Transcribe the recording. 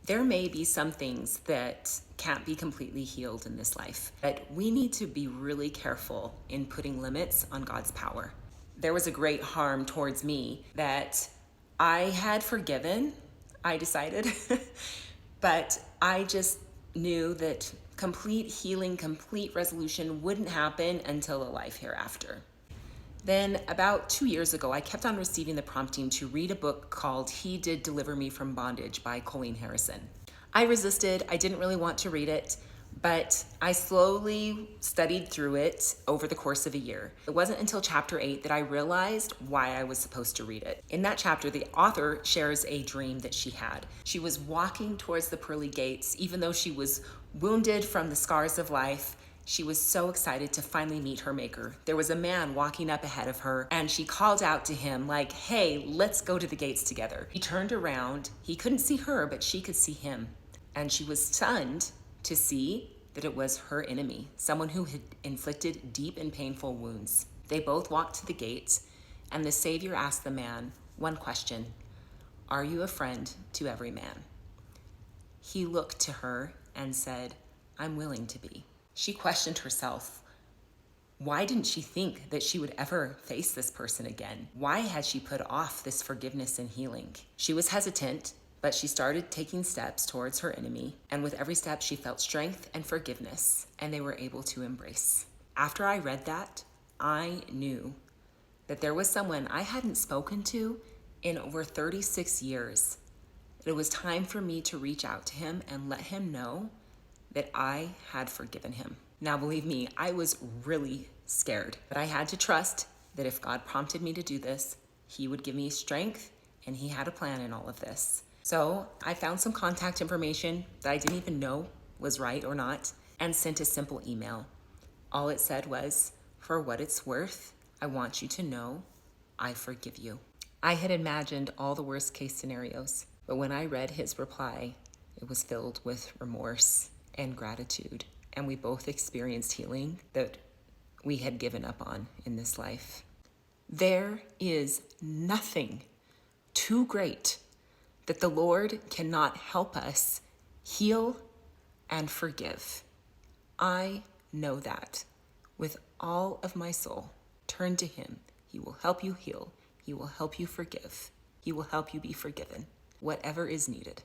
There may be some things that can't be completely healed in this life, but we need to be really careful in putting limits on God's power. There was a great harm towards me that I had forgiven, I decided, but I just knew that complete healing, complete resolution wouldn't happen until a life hereafter. Then about 2 years ago, I kept on receiving the prompting to read a book called He Did Deliver Me from Bondage by Colleen Harrison. I resisted. I didn't really want to read it, but I slowly studied through it over the course of a year. It wasn't until chapter 8 that I realized why I was supposed to read it. In that chapter, the author shares a dream that she had. She was walking towards the pearly gates, even though she was wounded from the scars of life. She was so excited to finally meet her maker. There was a man walking up ahead of her, and she called out to him like, "Hey, let's go to the gates together." He turned around. He couldn't see her, but she could see him. And she was stunned to see that it was her enemy, someone who had inflicted deep and painful wounds. They both walked to the gates, and the Savior asked the man one question: "Are you a friend to every man?" He looked to her and said, "I'm willing to be." She questioned herself. Why didn't she think that she would ever face this person again? Why had she put off this forgiveness and healing? She was hesitant, but she started taking steps towards her enemy, and with every step she felt strength and forgiveness, and they were able to embrace. After I read that, I knew that there was someone I hadn't spoken to in over 36 years. It was time for me to reach out to him and let him know that I had forgiven him. Now, believe me, I was really scared, but I had to trust that if God prompted me to do this, he would give me strength, and he had a plan in all of this. So I found some contact information that I didn't even know was right or not, and sent a simple email. All it said was, "For what it's worth, I want you to know I forgive you." I had imagined all the worst case scenarios, but when I read his reply, it was filled with remorse and gratitude, and we both experienced healing that we had given up on in this life. There is nothing too great that the Lord cannot help us heal and forgive. I know that with all of my soul. Turn to him. He will help you heal. He will help you forgive. He will help you be forgiven. Whatever is needed.